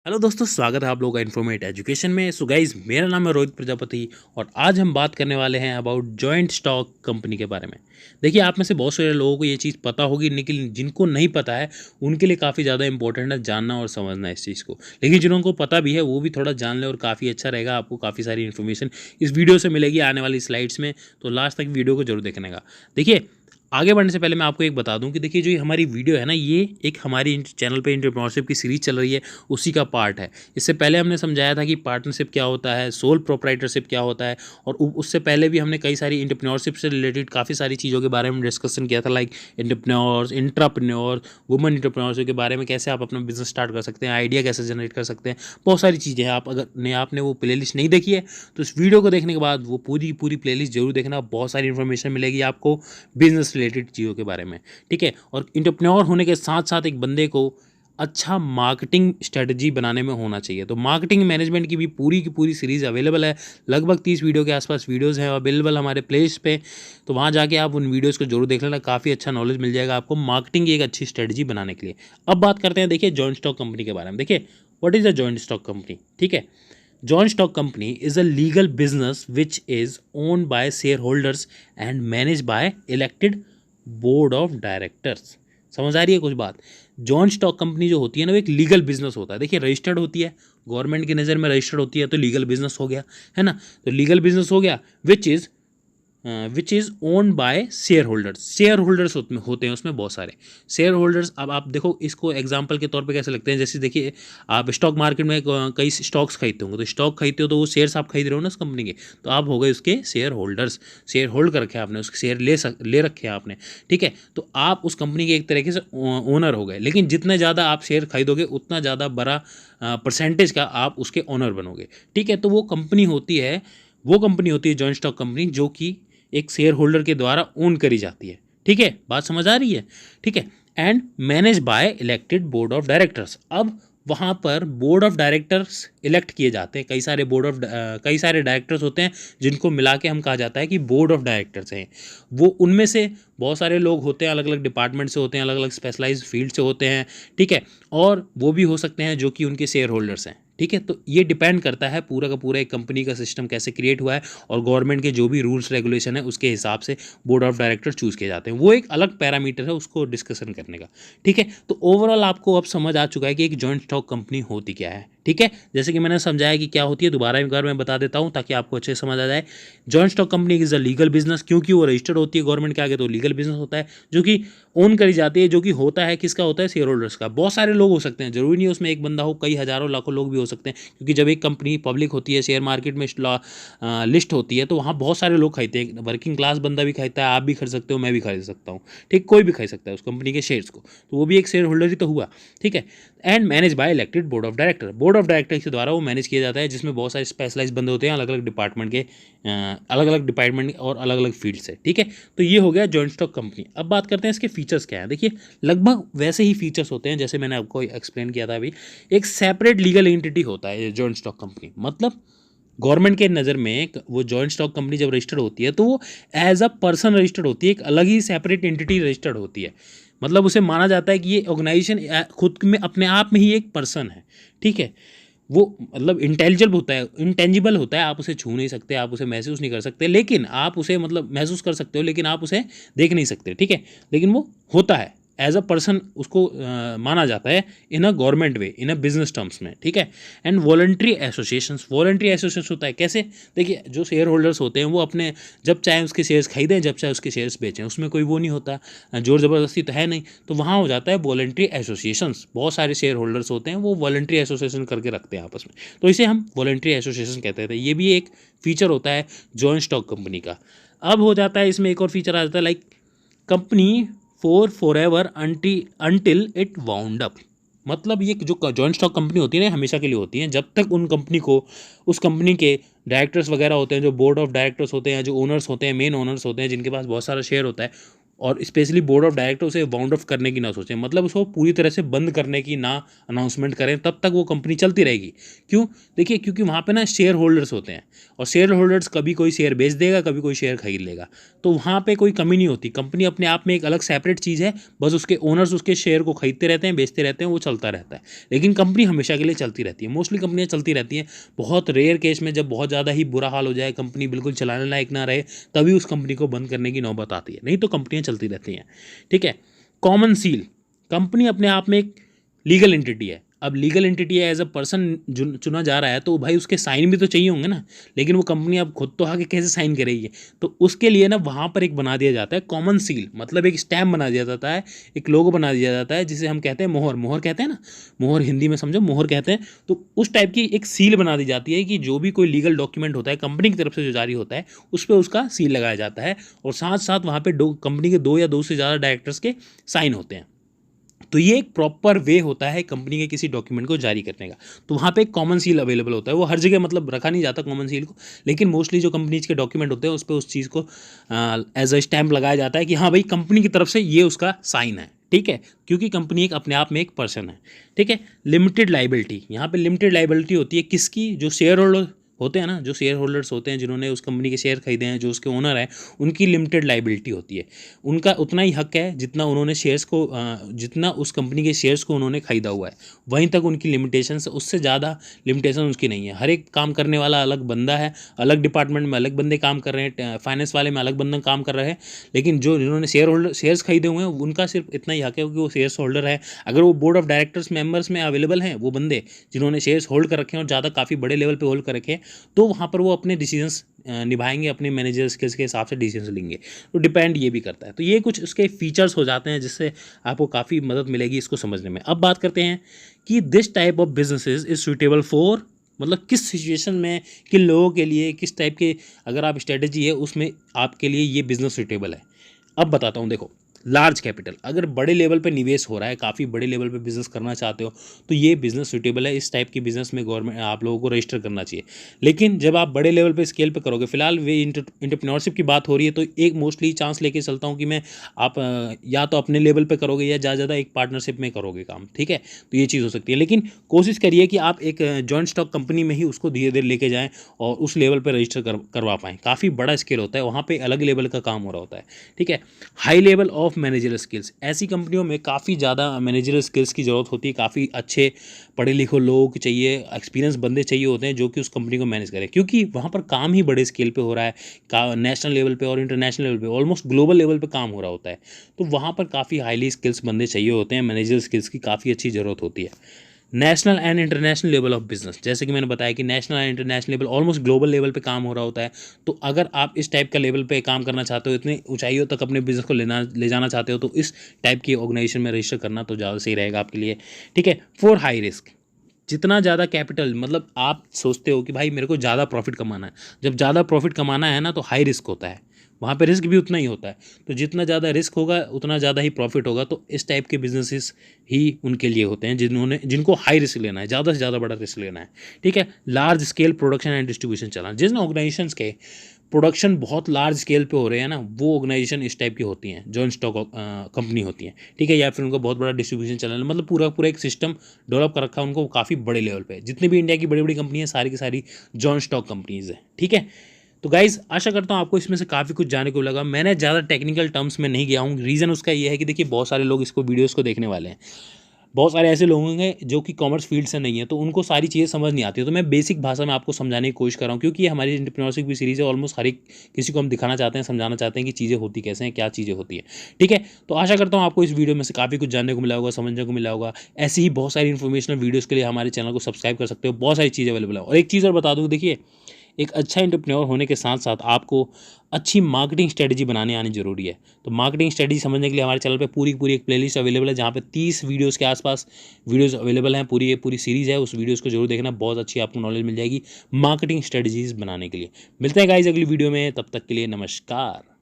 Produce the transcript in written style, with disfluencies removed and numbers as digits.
Hello दोस्तों, स्वागत है आप लोगों का इन्फॉर्मेट एजुकेशन में। सो गाइज, मेरा नाम है रोहित प्रजापति और आज हम बात करने वाले हैं अबाउट जॉइंट स्टॉक कंपनी के बारे में। देखिए, आप में से बहुत सारे लोगों को ये चीज़ पता होगी, लेकिन जिनको नहीं पता है उनके लिए काफ़ी ज़्यादा इंपॉर्टेंट है जानना और समझना इस चीज़ को। लेकिन जिनको पता भी है वो भी थोड़ा जान ले और काफ़ी अच्छा रहेगा। आपको काफ़ी सारी इन्फॉर्मेशन इस वीडियो से मिलेगी आने वाली स्लाइड्स में, तो लास्ट तक वीडियो को जरूर देखने का। देखिए, आगे बढ़ने से पहले मैं आपको एक बता दूं कि देखिए, जो ये हमारी वीडियो है ना, ये एक हमारी चैनल पे एंटरप्रेन्योरशिप की सीरीज चल रही है, उसी का पार्ट है। इससे पहले हमने समझाया था कि पार्टनरशिप क्या होता है, सोल प्रोप्राइटरशिप क्या होता है, और उससे पहले भी हमने कई सारी एंटरप्रेन्योरशिप से रिलेटेड काफ़ी सारी चीज़ों के बारे में डिस्कशन किया था, like entrepreneurs, intrapreneur, woman entrepreneurship के बारे में, कैसे आप अपना बिजनेस स्टार्ट कर सकते हैं, आइडिया कैसे जनरेट कर सकते हैं, बहुत सारी चीज़ें हैं। आपने वो प्लेलिस्ट नहीं देखी है तो इस वीडियो को देखने के बाद वो पूरी प्लेलिस्ट जरूर देखना। बहुत सारी इन्फॉर्मेशन मिलेगी आपको बिजनेस रिलेटेड चीज़ों के बारे में, ठीक है। और एंटरप्रेन्योर होने के साथ साथ एक बंदे को अच्छा मार्केटिंग स्ट्रेटजी बनाने में होना चाहिए। तो मार्केटिंग मैनेजमेंट की भी पूरी सीरीज़ अवेलेबल है। लगभग 30 वीडियो के आसपास वीडियोस हैं अवेलेबल हमारे प्लेलिस्ट पे, तो वहाँ जाके आप उन वीडियोस को जरूर देख लेना। काफ़ी अच्छा नॉलेज मिल जाएगा आपको मार्केटिंग की एक अच्छी स्ट्रेटजी बनाने के लिए। अब बात करते हैं, देखिए, जॉइंट स्टॉक कंपनी के बारे में। देखिए, what is a joint stock company, ठीक है। Joint stock company is a legal business which is owned by shareholders and managed by elected board of directors। समझ आ रही है कुछ बात? जॉइंट स्टॉक कंपनी जो होती है ना, वो एक लीगल बिजनेस होता है। देखिए, रजिस्टर्ड होती है, गवर्नमेंट की नज़र में रजिस्टर्ड होती है, तो लीगल बिजनेस हो गया, है ना। तो लीगल बिजनेस हो गया which is owned by share holders. Share holders होते हैं उसमें बहुत सारे शेयर होल्डर्स। अब आप देखो, इसको एग्जांपल के तौर पे कैसे लगते हैं। जैसे देखिए, आप स्टॉक मार्केट में कई स्टॉक्स खरीदते होंगे, तो स्टॉक खरीदते हो तो वो शेयर्स आप खरीद रहे हो ना उस कंपनी के, तो आप हो गए उसके शेयर होल्डर्स। शेयर होल्ड कर रखे आपने, उसके शेयर ले रखे हैं आपने, ठीक है। तो आप उस कंपनी के एक तरीके से ओनर हो गए। लेकिन जितने ज़्यादा आप शेयर खरीदोगे उतना ज़्यादा बड़ा परसेंटेज का आप उसके ओनर बनोगे, ठीक है। तो वो कंपनी होती है जॉइंट स्टॉक कंपनी, जो कि एक शेयर होल्डर के द्वारा ओन करी जाती है, ठीक है। बात समझ आ रही है, ठीक है। And manage by elected board of directors. अब वहाँ पर बोर्ड ऑफ डायरेक्टर्स इलेक्ट किए जाते हैं। कई सारे डायरेक्टर्स होते हैं जिनको मिला के हम कहा जाता है कि बोर्ड ऑफ डायरेक्टर्स हैं। वो उनमें से बहुत सारे लोग होते हैं, अलग अलग डिपार्टमेंट से होते हैं, अलग अलग स्पेशलाइज्ड फील्ड से होते हैं, ठीक है। और वो भी हो सकते हैं जो कि उनके शेयर होल्डर्स हैं, ठीक है। तो ये डिपेंड करता है पूरा का पूरा एक कंपनी का सिस्टम कैसे क्रिएट हुआ है, और गवर्नमेंट के जो भी रूल्स रेगुलेशन है उसके हिसाब से बोर्ड ऑफ डायरेक्टर चूज किए जाते हैं। वो एक अलग पैरामीटर है उसको डिस्कशन करने का, ठीक है। तो ओवरऑल आपको अब समझ आ चुका है कि एक जॉइंट स्टॉक कंपनी होती क्या है, ठीक है। जैसे कि मैंने समझाया कि क्या होती है, दोबारा एक बार मैं बता देता हूँ ताकि आपको अच्छे से समझ आ जाए। Joint stock company is a legal business, क्योंकि वो रजिस्टर्ड होती है गवर्नमेंट के आगे, तो लीगल बिजनेस होता है, जो कि ओन करी जाती है, जो कि होता है किसका, होता है शेयर होल्डर्स का। बहुत सारे लोग हो सकते हैं, जरूरी नहीं है उसमें एक बंदा हो, कई हजारों लाखों लोग भी हो सकते हैं, क्योंकि जब एक कंपनी पब्लिक होती है, शेयर मार्केट में लिस्ट होती है, तो वहाँ बहुत सारे लोग खरीदते हैं। वर्किंग क्लास बंदा भी खरीदता है, आप भी खरीद सकते हो, मैं भी खरीद सकता हूँ, ठीक। कोई भी खरीद सकता है उस कंपनी के शेयर्स को, तो वो भी एक शेयर होल्डर ही तो हुआ, ठीक है। And manage by elected board of director. Board of director के द्वारा वो मैनेज किया जाता है, जिसमें बहुत सारे स्पेशलाइज बंदे होते हैं, अलग अलग डिपार्टमेंट और अलग अलग फील्ड से, ठीक है। तो ये हो गया जॉइंट स्टॉक कंपनी। अब बात करते हैं इसके फीचर्स क्या हैं। देखिए, लगभग वैसे ही फीचर्स होते हैं जैसे मैंने आपको एक्सप्लेन किया था अभी। एक सेपरेट लीगल एंटिटी होता है ये जॉइंट स्टॉक कंपनी। मतलब गवर्नमेंट के नज़र में वो जॉइंट स्टॉक कंपनी जब रजिस्टर्ड होती है तो वो एज अ पर्सन रजिस्टर्ड होती है, एक अलग ही सेपरेट एंटिटी रजिस्टर्ड होती है। मतलब उसे माना जाता है कि ये ऑर्गेनाइजेशन खुद में अपने आप में ही एक पर्सन है, ठीक है। वो मतलब इंटेंजिबल होता है, आप उसे छू नहीं सकते, आप उसे महसूस नहीं कर सकते, लेकिन आप उसे मतलब महसूस कर सकते हो, लेकिन आप उसे देख नहीं सकते, ठीक है। लेकिन वो होता है एज अ पर्सन, उसको माना जाता है in a government way, in a business terms में, ठीक है। एंड वॉलंटरी एसोसिएशंस होता है कैसे। देखिए, जो शेयर होल्डर्स होते हैं वो अपने जब चाहे उसके शेयर्स खरीदें, जब चाहे उसके शेयर्स बेचें, उसमें कोई वो नहीं होता, जोर ज़बरदस्ती तो है नहीं। तो वहाँ हो जाता है वॉलंटरी एसोसिएशंस। बहुत सारे शेयर होल्डर्स होते हैं, वो वॉलंटरी एसोसिएशन करके रखते हैं आपस में, तो इसे हम वॉलंटरी एसोसिएशन कहते थे। ये भी एक फीचर होता है जॉइंट स्टॉक कंपनी का। अब हो जाता है इसमें एक और फीचर आ जाता है, like company for ever until it wound up. मतलब ये जो जॉइंट स्टॉक कंपनी होती है ना, हमेशा के लिए होती है, जब तक उस कंपनी के डायरेक्टर्स वगैरह होते हैं, जो बोर्ड ऑफ डायरेक्टर्स होते हैं, जो ओनर्स होते हैं, मेन ओनर्स होते हैं, जिनके पास बहुत सारा शेयर होता है, और स्पेशली बोर्ड ऑफ डायरेक्टर उसे वाउंड ऑफ करने की ना सोचें, मतलब उसको पूरी तरह से बंद करने की ना अनाउंसमेंट करें, तब तक वो कंपनी चलती रहेगी। क्यों? देखिए, क्योंकि वहाँ पे ना शेयर होल्डर्स होते हैं, और शेयर होल्डर्स कभी कोई शेयर बेच देगा, कभी कोई शेयर खरीद लेगा, तो वहाँ पे कोई कमी नहीं होती। कंपनी अपने आप में एक अलग सेपरेट चीज़ है, बस उसके ओनर्स उसके शेयर को खरीदते रहते हैं, बेचते रहते हैं, वो चलता रहता है। लेकिन कंपनी हमेशा के लिए चलती रहती है, मोस्टली कंपनियाँ चलती रहती हैं। बहुत रेयर केस में जब बहुत ज़्यादा ही बुरा हाल हो जाए, कंपनी बिल्कुल चलाने लायक ना रहे, तभी उस कंपनी को बंद करने की नौबत आती है, नहीं तो कंपनियाँ चलती रहती हैं। ठीक है। कॉमन सील, कंपनी अपने आप में एक लीगल एंटिटी है। अब लीगल एंटिटी है, एज अ पर्सन चुना जा रहा है, तो भाई उसके साइन भी तो चाहिए होंगे ना। लेकिन वो कंपनी अब खुद तो आके कैसे साइन करेगी? तो उसके लिए ना वहाँ पर एक बना दिया जाता है कॉमन सील, मतलब एक स्टैम्प बना दिया जाता है, एक लोगो बना दिया जाता है, जिसे हम कहते हैं मोहर। मोहर कहते हैं ना, मोहर हिंदी में समझो, मोहर कहते हैं। तो उस टाइप की एक सील बना दी जाती है कि जो भी कोई लीगल डॉक्यूमेंट होता है कंपनी की तरफ से जो जारी होता है, उस पर उसका सील लगाया जाता है, और साथ साथ वहाँ पे कंपनी के 2 या 2 से ज़्यादा डायरेक्टर्स के साइन होते हैं। तो ये एक प्रॉपर वे होता है कंपनी के किसी डॉक्यूमेंट को जारी करने का। तो वहाँ पे एक कॉमन सील अवेलेबल होता है, वो हर जगह मतलब रखा नहीं जाता कॉमन सील को, लेकिन मोस्टली जो कंपनीज के डॉक्यूमेंट होते हैं उस पर उस चीज़ को एज अ स्टैम्प लगाया जाता है कि हाँ भाई कंपनी की तरफ से ये उसका साइन है। ठीक है, क्योंकि कंपनी एक अपने आप में एक पर्सन है। ठीक है। लिमिटेड लाइबिलिटी, यहाँ पे लिमिटेड लाइबिलिटी होती है किसकी? जो शेयर होल्डर होते हैं ना, जो शेयर होल्डर्स होते हैं, जिन्होंने उस कंपनी के शेयर खरीदे हैं, जो उसके ओनर हैं, उनकी लिमिटेड लाइबिलिटी होती है। उनका उतना ही हक है जितना उन्होंने शेयर्स को जितना उस कंपनी के शेयर्स को उन्होंने खरीदा हुआ है, वहीं तक उनकी लिमिटेशंस, उससे ज़्यादा लिमिटेशन उसकी नहीं है। हर एक काम करने वाला अलग बंदा है, अलग डिपार्टमेंट में अलग बंदे काम कर रहे हैं, फाइनेंस वाले में अलग बंदा काम कर रहे हैं, लेकिन जो जिन्होंने शेयर्स खरीदे हुए हैं उनका सिर्फ इतना ही हक है कि वो शेयर्स होल्डर है। अगर वो बोर्ड ऑफ डायरेक्टर्स मेंबर्स में अवेलेबल हैं वो बंदे जिन्होंने शेयर्स होल्ड कर रखे हैं और ज़्यादा काफ़ी बड़े लेवल पे होल्ड कर रखे हैं, तो वहाँ पर वो अपने डिसीजंस निभाएंगे, अपने मैनेजर स्किल्स के हिसाब से डिसीजंस लेंगे। तो डिपेंड ये भी करता है। तो ये कुछ उसके फीचर्स हो जाते हैं जिससे आपको काफ़ी मदद मिलेगी इसको समझने में। अब बात करते हैं कि this type of businesses is suitable for, मतलब किस सिचुएशन में, किन लोगों के लिए, किस टाइप के अगर आप स्ट्रेटेजी है उसमें आपके लिए ये बिजनेस सुटेबल है। अब बताता हूँ, देखो, लार्ज कैपिटल, अगर बड़े लेवल पे निवेश हो रहा है, काफ़ी बड़े लेवल पे बिजनेस करना चाहते हो, तो ये बिजनेस सुटेबल है। इस टाइप की बिजनेस में गवर्नमेंट आप लोगों को रजिस्टर करना चाहिए। लेकिन जब आप बड़े लेवल पे स्केल पे करोगे, फिलहाल वे इंटरप्रेन्योरशिप की बात हो रही है, तो एक मोस्टली चांस लेके चलता हूँ कि मैं आप या तो अपने लेवल पे करोगे या ज़्यादा एक पार्टनरशिप में करोगे काम। ठीक है, तो ये चीज़ हो सकती है, लेकिन कोशिश करिए कि आप एक जॉइंट स्टॉक कंपनी में ही उसको धीरे धीरे लेके जाएँ और उस लेवल पर रजिस्टर करवा पाएँ। काफ़ी बड़ा स्केल होता है, वहाँ पर अलग लेवल का काम हो रहा होता है। ठीक है। High level of manager skills, ऐसी कंपनियों में काफ़ी ज़्यादा मैनेजर स्किल्स की ज़रूरत होती है। काफ़ी अच्छे पढ़े लिखे लोग चाहिए, एक्सपीरियंस बंदे चाहिए होते हैं जो कि उस कंपनी को मैनेज करें, क्योंकि वहाँ पर काम ही बड़े स्केल पे हो रहा है, नेशनल लेवल पे और इंटरनेशनल लेवल पे, ऑलमोस्ट ग्लोबल लेवल पे काम हो रहा होता है। तो वहाँ पर काफ़ी हाईली स्किल्स बंदे चाहिए होते हैं, मैनेजर स्किल्स की काफ़ी अच्छी ज़रूरत होती है। National and international level of business, जैसे कि मैंने बताया कि national and international level, almost global level पे काम हो रहा होता है। तो अगर आप इस टाइप का लेवल पे काम करना चाहते हो, इतनी ऊंचाइयों तक अपने बिजनेस को ले जाना चाहते हो, तो इस टाइप की ऑर्गेनाइजेशन में रजिस्टर करना तो ज़्यादा सही रहेगा आपके लिए। ठीक है। फॉर हाई रिस्क, जितना ज़्यादा कैपिटल, मतलब आप सोचते हो कि भाई मेरे को ज़्यादा प्रॉफिट कमाना है, जब ज़्यादा प्रॉफिट कमाना है ना, तो हाई रिस्क होता है, वहाँ पे रिस्क भी उतना ही होता है। तो जितना ज़्यादा रिस्क होगा उतना ज़्यादा ही प्रॉफिट होगा। तो इस टाइप के बिजनेसेस ही उनके लिए होते हैं जिनको हाई रिस्क लेना है, ज़्यादा से ज़्यादा बड़ा रिस्क लेना है। ठीक है। Large scale production and distribution चलाना, जिन ऑर्गेनाइजेशंस के प्रोडक्शन बहुत लार्ज स्केल पे हो रहे हैं ना, वो ऑर्गेनाइजेशन इस टाइप की होती हैं, जॉइंट स्टॉक कंपनी होती हैं। ठीक है। या फिर उनको बहुत बड़ा डिस्ट्रीब्यूशन चलाना, मतलब पूरा एक सिस्टम डेवलप कर रखा है उनको काफ़ी बड़े लेवल पे। जितनी भी इंडिया की बड़ी बड़ी कंपनी है, सारी की सारी जॉइंट स्टॉक कंपनीज है। ठीक है। तो गाइज, आशा करता हूँ आपको इसमें से काफ़ी कुछ जानने को लगा। मैंने ज़्यादा टेक्निकल टर्म्स में नहीं गया हूँ, रीज़न उसका ये है कि देखिए बहुत सारे लोग इसको वीडियोस को देखने वाले हैं, बहुत सारे ऐसे लोग होंगे जो कि कॉमर्स फील्ड से नहीं है, तो उनको सारी चीज़ें समझ नहीं आती है। तो मैं बेसिक भाषा में आपको समझाने की कोशिश कर रहा हूँ, क्योंकि ये हमारी एंटरप्रेन्योरशिप की सीरीज़ है। ऑलमोस्ट हर एक किसी को हम दिखाना चाहते हैं, समझाना चाहते हैं कि चीज़ें होती कैसे हैं, क्या चीज़ें होती हैं। ठीक है। तो आशा करता हूँ आपको इस वीडियो में से काफ़ी कुछ जानने को मिला होगा, समझने को मिला होगा। ऐसी ही बहुत सारी इन्फॉर्मेशनल वीडियोज़ के लिए हमारे चैनल को सब्सक्राइब कर सकते हो, बहुत सारी चीज़ें अवेलेबल है। और एक चीज़ और बता दूँ, देखिए, एक अच्छा एंटरप्रेन्योर होने के साथ साथ आपको अच्छी मार्केटिंग स्ट्रेटजी बनाने आनी जरूरी है। तो मार्केटिंग स्ट्रेटजी समझने के लिए हमारे चैनल पे पूरी एक प्लेलिस्ट अवेलेबल है, जहाँ पे 30 वीडियोस के आसपास वीडियोस अवेलेबल हैं। पूरी सीरीज़ है, उस वीडियोस को जरूर देखना, बहुत अच्छी आपको नॉलेज मिल जाएगी मार्केटिंग स्ट्रेटजीज बनाने के लिए। मिलते हैं गाइस अगली वीडियो में, तब तक के लिए नमस्कार।